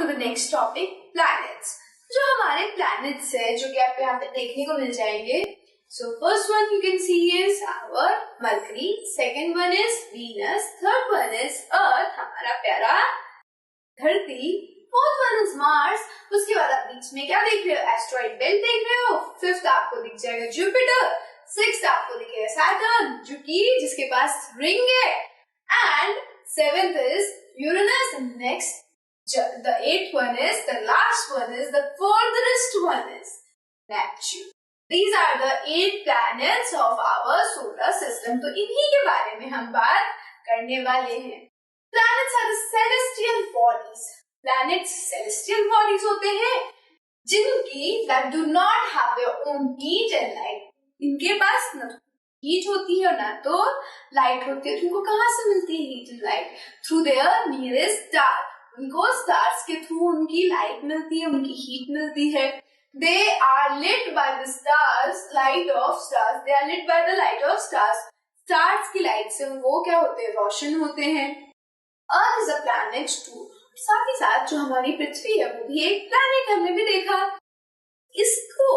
To the next topic, planets. जो हमारे planets है जो कि आपको यहाँ पे देखने को मिल जाएंगे। So first one you can see is our Mercury, second one is Venus, third one is Earth, हमारा प्यारा धरती, fourth one is Mars। उसके बाद आप बीच में क्या देख रहे हो? एस्ट्रॉइड बेल्ट देख रहे हो। फिफ्थ आपको दिख जाएगा जुपिटर, सिक्स्थ आपको दिखेगा सैटर्न जो कि जिसके पास रिंग है, and seventh is Uranus, and next the eighth one is, the last one is, the furthest one is Neptune। These are the 8 planets of our solar system। तो इन्हीं के बारे में हम बात करने वाले हैं। Planets are the celestial bodies। Planets celestial bodies होते हैं जिनकी that do not have their own heat and light। इनके पास न हीट होती है और ना तो लाइट होती है। उनको कहाँ से मिलती है heat and light? Through their nearest star. उनको स्टार्स के थ्रू उनकी लाइट मिलती है, उनकी हीट मिलती है। They are lit by the stars, light of stars। They are lit by the light of stars। Stars की लाइट से वो क्या होते हैं? रोशन होते हैं। Earth is a planet too। साथ ही साथ जो हमारी पृथ्वी है वो भी एक प्लैनेट, हमने भी देखा। इसको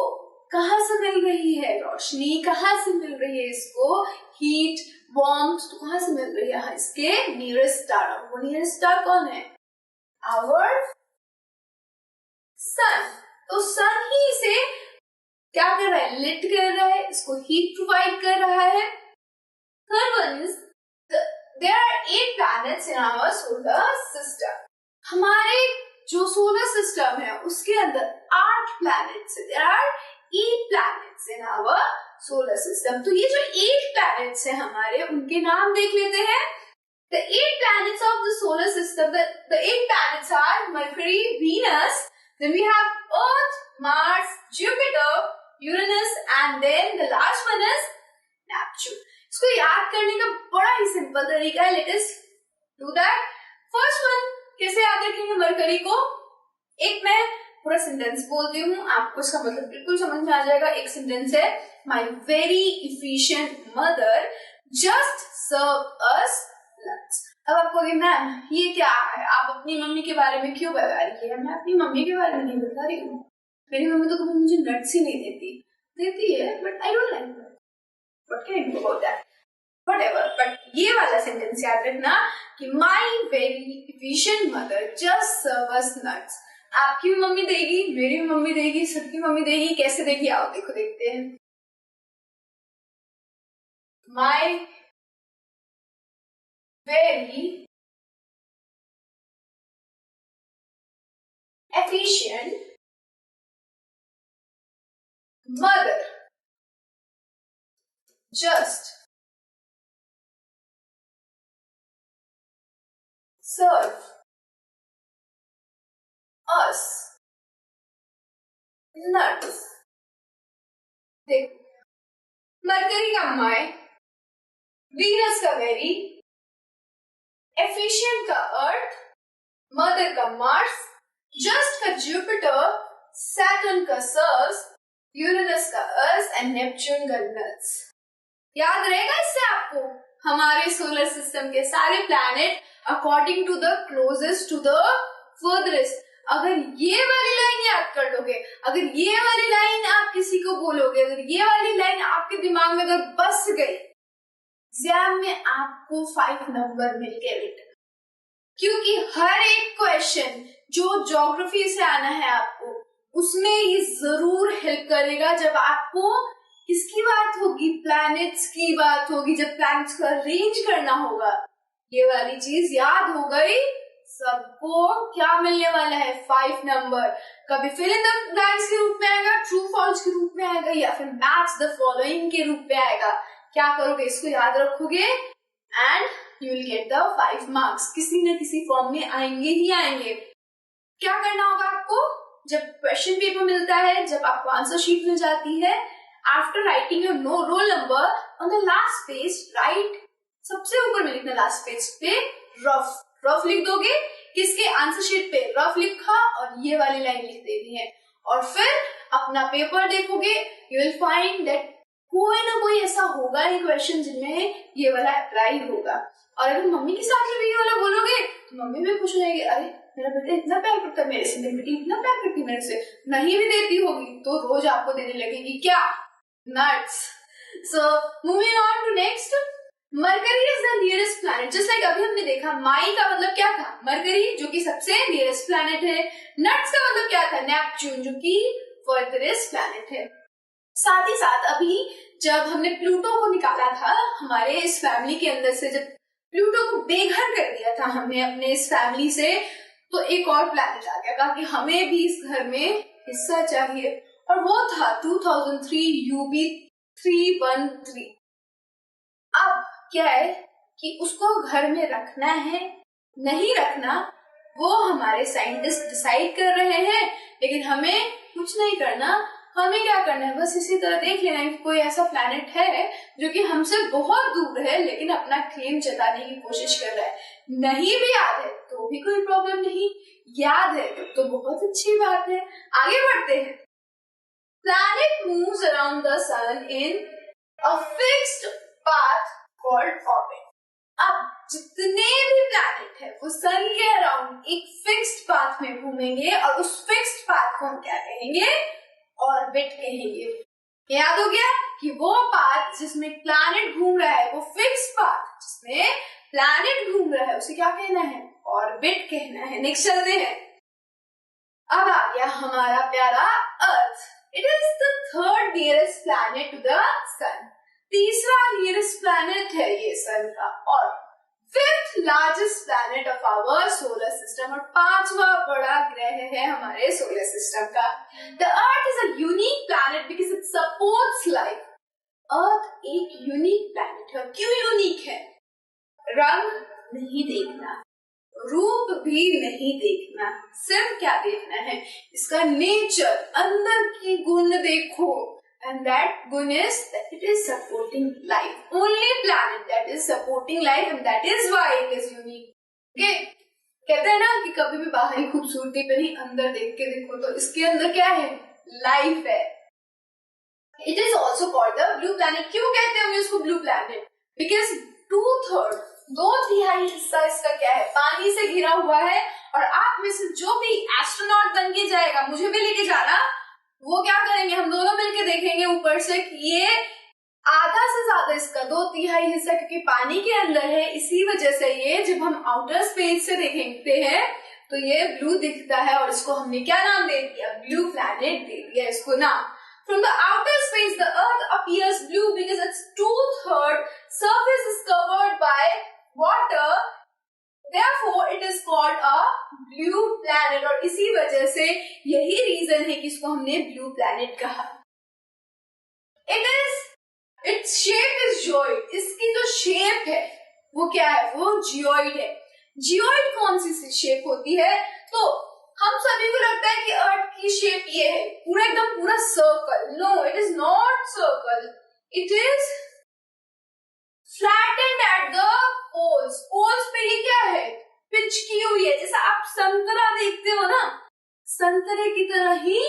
कहाँ से मिल रही है रोशनी? कहाँ से मिल रही है इसको हीट, वार्मथ? तो कहाँ से मिल रही है? इसके नियरेस्ट स्टार। वो नियरेस्ट स्टार कौन है? Our sun। तो सन ही इसे क्या कर रहा है? लिट कर रहा है, इसको हीट प्रोवाइड कर रहा है। Third one is there are 8 planets in our solar system. हमारे जो सोलर सिस्टम है उसके अंदर 8 प्लैनेट्स है। There are 8 planets in our solar system. तो ये जो 8 प्लैनेट्स है हमारे, उनके नाम देख लेते हैं। The 8 planets of the solar system, the 8 planets are Mercury, Venus, then we have Earth, Mars, Jupiter, Uranus, and then the last one is Neptune। इसको याद करने का बड़ा ही सिंपल तरीका है। Let us do that। First one कैसे याद रखेंगे मरकरी को? एक मैं पूरा सेंटेंस बोलती हूँ, आपको इसका मतलब बिल्कुल समझ में आ जाएगा। एक सेंटेंस है, My very efficient mother just served us। अब आपको मैम ये क्या है? आप अपनी मम्मी के बारे में क्यों बता रही है? मैं अपनी मम्मी के बारे में नहीं बता रही हूँ। मेरी मम्मी तो कभी मुझे नट्स ही नहीं देती है, but I don't like that. What can I do about that? Whatever. But ये वाला सेंटेंस याद रखना कि my very efficient mother just serve us nuts. आपकी भी मम्मी देगी, मेरी भी मम्मी देगी, सबकी मम्मी देगी। कैसे देगी आओ देखो, देखते हैं। My very efficient mother just serve us nuts। देख, मरकरी का माय, वीनस का वेरी, एफिशिएंट का अर्थ, मदर का मार्स, जस्ट का जुपिटर, सैटर्न का सर्स, यूरेनस का अर्थ एंड नेपच्यून का नट्स। याद रहेगा इससे आपको हमारे सोलर सिस्टम के सारे planet according to the closest to the furthest. अगर ये वाली लाइन याद कर लोगे, अगर ये वाली लाइन आप किसी को बोलोगे, अगर ये वाली लाइन आपके दिमाग में अगर बस गई, एग्जाम में आपको 5 नंबर मिल गए बेटा। क्योंकि हर एक क्वेश्चन जो ज्योग्राफी से आना है आपको, उसमें ये जरूर हेल्प करेगा। जब आपको किसकी बात होगी? प्लैनेट्स की बात होगी। जब प्लैनेट्स का अरेंज करना होगा, ये वाली चीज याद हो गई, सबको क्या मिलने वाला है? 5 नंबर। कभी फिल इन द ब्लैंक्स के रूप में आएगा, ट्रू फॉल्स के रूप में आएगा, या फिर मैच द फॉलोइंग के रूप में आएगा। क्या करोगे? इसको याद रखोगे and you will get the 5 marks. किसी न किसी फॉर्म में आएंगे ही आएंगे। क्या करना होगा आपको? जब क्वेश्चन पेपर मिलता है, जब आपको आंसर शीट मिल जाती है, after writing your roll number on the last page, right सबसे ऊपर में लिखना, लास्ट पेज पे रफ लिख दोगे। किसके? आंसर शीट पे रफ लिखा और ये वाली लाइन लिख देनी है। और फिर अपना पेपर देखोगे, यू विल फाइंड दैट कोई ना कोई ऐसा होगा ही क्वेश्चन जिनमें ये वाला अप्लाई होगा। और अगर मम्मी के साथ भी ये वाला बोलोगे तो मम्मी भी खुश हो जाएगी, अरे मेरा बेटा इतना प्यार करता है मेरे से, मेरी बेटी इतना प्यार करती है मेरे से, नहीं भी देती होगी तो रोज आपको देने लगेगी क्या? Nuts. So moving on to next, Mercury is the nearest planet. Just like अभी हमने देखा माई का मतलब क्या था, मरकरी जो कि सबसे नियरेस्ट प्लैनेट है। नट्स का मतलब क्या था, नेपच्यून जो कि फर्दरेस्ट प्लैनेट है। साथ ही साथ अभी जब हमने प्लूटो को निकाला था हमारे इस फैमिली के अंदर से, जब प्लूटो को बेघर कर दिया था हमने अपने इस फैमिली से, तो एक और प्लैनेट आ गया, कहा कि हमें भी इस घर में हिस्सा चाहिए, और वो था 2003 UB313। अब क्या है कि उसको घर में रखना है नहीं रखना वो हमारे साइंटिस्ट डिसाइड कर रहे हैं, लेकिन हमें कुछ नहीं करना। हमें क्या करना है, बस इसी तरह देख लेना है कि कोई ऐसा प्लैनेट है जो कि हमसे बहुत दूर है लेकिन अपना क्लेम जताने की कोशिश कर रहा है। नहीं भी याद है तो भी कोई प्रॉब्लम नहीं, याद है तो बहुत अच्छी बात है। आगे बढ़ते हैं। Planet moves around the sun in a fixed path called orbit. अब जितने भी प्लैनेट है वो सन के अराउंड एक फिक्स्ड पाथ में घूमेंगे, और उस फिक्स्ड पाथ को हम क्या कहेंगे, ऑर्बिट कहेंगे। याद हो गया कि वो पाथ जिसमें प्लैनेट घूम रहा है, वो फिक्स्ड पाथ जिसमें प्लैनेट घूम रहा है, उसे क्या कहना है, ऑर्बिट कहना है। नेक्स्ट चलते हैं। अब आ गया हमारा प्यारा Earth. It is the third nearest planet to the sun. तीसरा नियरेस्ट प्लैनेट है ये सन का, और fifth largest planet of our solar system, और पांचवा बड़ा ग्रह है हमारे सोलर सिस्टम का। The Earth is a unique planet because it supports life. Earth एक यूनिक प्लैनेट है। क्यों यूनिक है? रंग नहीं देखना, रूप भी नहीं देखना, सिर्फ क्या देखना है, इसका नेचर, अंदर की गुण देखो, and that gun is that it is supporting life. Only planet that is supporting life, and that is why it is unique. Okay? कहते हैं ना कि कभी भी बाहरी खूबसूरती पे नहीं, अंदर देख के देखो, तो इसके अंदर क्या है, लाइफ है। It is also called the blue planet. क्यों कहते हैं इसको blue planet? Because 2/3, 2/3 हिस्सा इसका क्या है, पानी से घिरा हुआ है, और आप में से जो भी एस्ट्रोनॉट बन के जाएगा, मुझे भी लेके जाना, वो क्या करेंगे, हम दोनों मिलके देखेंगे ऊपर से कि ये आधा से ज्यादा इसका 2/3 हिस्सा क्योंकि पानी के अंदर है, इसी वजह से ये जब हम आउटर स्पेस से देखते हैं तो ये ब्लू दिखता है, और इसको हमने क्या नाम दे दिया, ब्लू प्लैनेट दे दिया इसको नाम। From the outer space, the Earth appears blue because its 2/3 surface is covered by water. Therefore, it is called a blue planet, और इसी वजह से यही रीजन है कि इसको हमने ब्लू प्लैनेट कहा। Its shape is geoid. इसकी जो शेप है वो क्या है, वो जियोइड है। जियोइड कौन सी शेप होती है, तो हम सभी को लगता है कि अर्थ की शेप ये है, पूरा एकदम पूरा circle. No, it is not circle, it is flattened at the poles. Poles पे ये क्या है, पिचकी हुई है, जैसा आप संतरा देखते हो ना, संतरे की तरह ही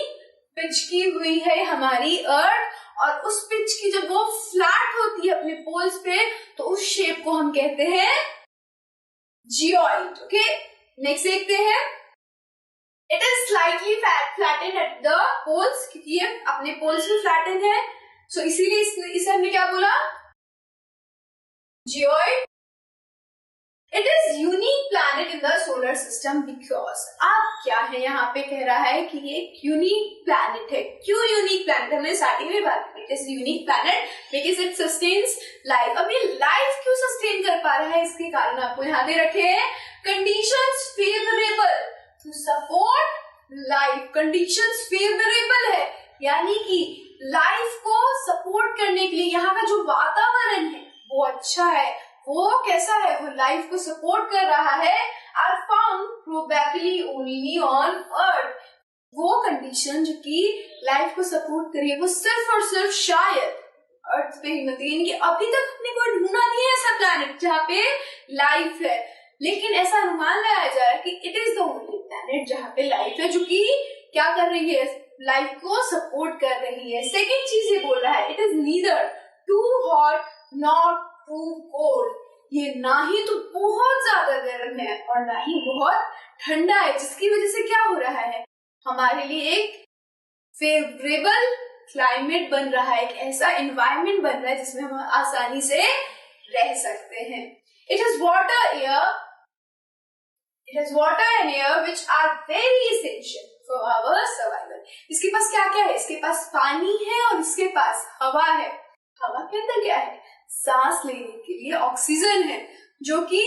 पिचकी हुई है हमारी अर्थ, और उस पिच की जब वो फ्लैट होती है अपने पोल्स पे, तो उस शेप को हम कहते हैं जियोइड। ओके, नेक्स्ट देखते हैं। It is slightly flattened at the poles, क्योंकि ये अपने पोल्स पे फ्लैटेंड है, सो इसीलिए इसे हमने क्या बोला, geoid. It is unique planet in the solar system because, अब क्या है यहाँ पे कह रहा है कि ये यूनिक प्लैनेट है। क्यों यूनिक प्लैनेट, हमने स्टार्टिंग में बात की, it is unique planet because it sustains life. अब ये लाइफ क्यों सस्टेन कर पा रहा है, इसके कारण आपको यहाँ दे रखे हैं, conditions favourable to support life. Conditions favourable है, यानी कि लाइफ को सपोर्ट करने के लिए यहाँ का जो वातावरण है वो अच्छा है, वो कैसा है, वो लाइफ को सपोर्ट कर रहा है, are found probably only on Earth. वो कंडीशन जो कि लाइफ को सपोर्ट करिए वो सिर्फ और सिर्फ शायद अर्थ पे ही मिलती है, यानी कि अभी तक हमने कोई ढूंढा नहीं है ऐसा प्लैनेट जहाँ पे लाइफ है, लेकिन ऐसा अनुमान लगाया जा रहा है कि it is the only planet जहाँ पे लाइफ है, जो कि क्या कर रही है, लाइफ को सपोर्ट कर रही है। सेकेंड चीज ये बोल रहा है, it is neither too hot not too cold. ये ना ही तो बहुत ज्यादा गर्म है और ना ही बहुत ठंडा है, जिसकी वजह से क्या हो रहा है, हमारे लिए एक फेवरेबल क्लाइमेट बन रहा है, एक ऐसा एनवायरनमेंट बन रहा है जिसमें हम आसानी से रह सकते हैं। It is water and air which are very essential for our survival. इसके पास क्या क्या है, इसके पास पानी है और इसके पास हवा है। हवा के अंदर क्या है, सांस लेने के लिए ऑक्सीजन है, जो कि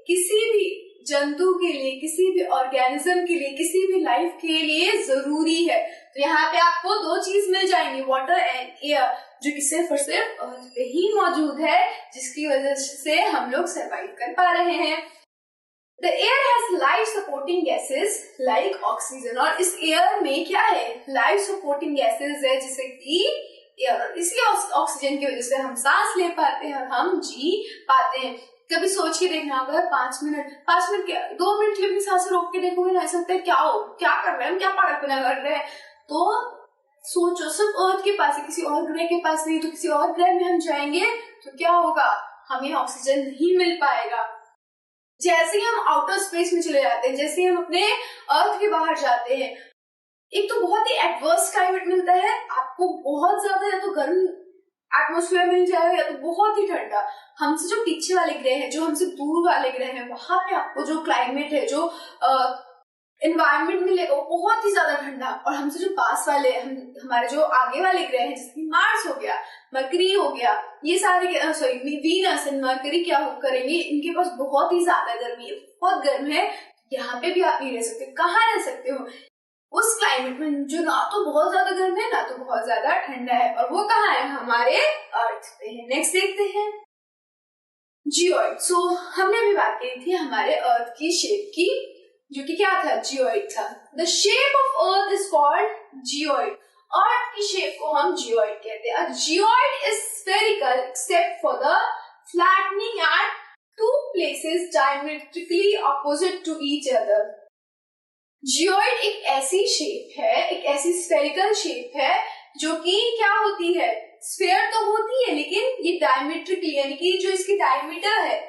किसी भी जंतु के लिए, किसी भी ऑर्गेनिज्म के लिए, किसी भी लाइफ के लिए जरूरी है। तो यहाँ पे आपको दो चीज मिल जाएंगी, वाटर एंड एयर, जो कि सिर्फ और सिर्फ अर्थ पे ही मौजूद है, जिसकी वजह से हम लोग सर्वाइव कर पा रहे हैं। The air has life supporting gases like oxygen, और इस एयर में क्या है, लाइफ सपोर्टिंग गैसेस है, जैसे कि एयर, इसी ऑक्सीजन की वजह से हम सांस ले पाते हैं और हम जी पाते हैं। कभी सोच के देखना, अगर 5 मिनट क्या 2 मिनट के लिए अपनी सांसें रोक के देखोगे ना, ऐसा लगता है क्या कर रहे हैं हम, क्या पागलपना कर रहे हैं। तो सोचो, सिर्फ अर्थ के पास है, किसी और ग्रह के पास नहीं, तो किसी और ग्रह में हम जाएंगे तो क्या होगा, हमें ऑक्सीजन नहीं मिल पाएगा। जैसे ही हम आउटर स्पेस में चले जाते हैं, जैसे ही हम अपने अर्थ के बाहर जाते हैं, एक तो बहुत ही एडवर्स क्लाइमेट मिलता है आपको, बहुत ज्यादा या तो गर्म एटमोस्फेयर मिल जाएगा या तो बहुत ही ठंडा। हमसे जो पीछे वाले ग्रह हैं, जो हमसे दूर वाले ग्रह हैं, वहां पे आपको जो क्लाइमेट है, जो एनवायरनमेंट मिलेगा वो बहुत ही ज्यादा ठंडा। और हमसे जो पास वाले, हमारे जो आगे वाले ग्रह हैं, जैसे मार्स हो गया, मरकरी हो गया, ये सारे सॉरी वीनस एंड मरकरी क्या करेंगे, इनके पास बहुत ही ज्यादा गर्मी है, बहुत गर्म है। यहाँ पे भी आप नहीं रह सकते। कहाँ रह सकते हो, उस क्लाइमेट में जो ना तो बहुत ज्यादा गर्म है ना तो बहुत ज्यादा ठंडा है, और वो कहाँ है, हमारे अर्थ पे है। नेक्स्ट देखते हैं जियोइड। सो हमने अभी बात की थी हमारे अर्थ की शेप की, जो कि क्या था, जियोइड था। The shape of Earth is called geoid. Earth की शेप को हम जियोइड कहते हैं। Geoid is spherical except for the flattening at 2 places diametrically opposite to each other। Geoid एक ऐसी शेप है, एक ऐसी स्फेरिकल शेप है, जो कि क्या होती है, स्फेयर तो होती है, लेकिन ये डायमीट्रिकली, यानी कि जो इसकी डायमीटर है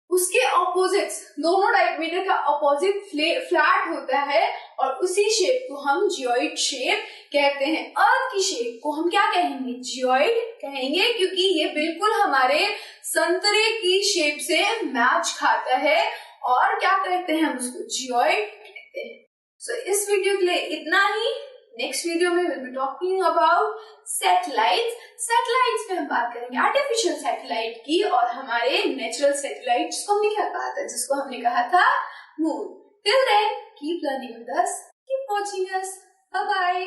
उसके ऑपोजिट्स, दोनों डायमीटर का ऑपोजिट फ्लैट होता है, और उसी शेप को हम जियोइड शेप कहते हैं। अर्थ की शेप को हम क्या कहेंगे, जियोइड कहेंगे, क्योंकि ये बिल्कुल हमारे संतरे की शेप से मैच खाता है, और क्या कहते हैं हम उसको, जियोइड कहते हैं। सो इस वीडियो के लिए इतना ही। नेक्स्ट वीडियो में will be talking about satellites पे हम बात करेंगे आर्टिफिशियल सैटेलाइट की, और हमारे नेचुरल सैटेलाइट जिसको हमने क्या कहा था, जिसको हमने कहा था moon. Till then keep learning with us, keep watching us, bye bye.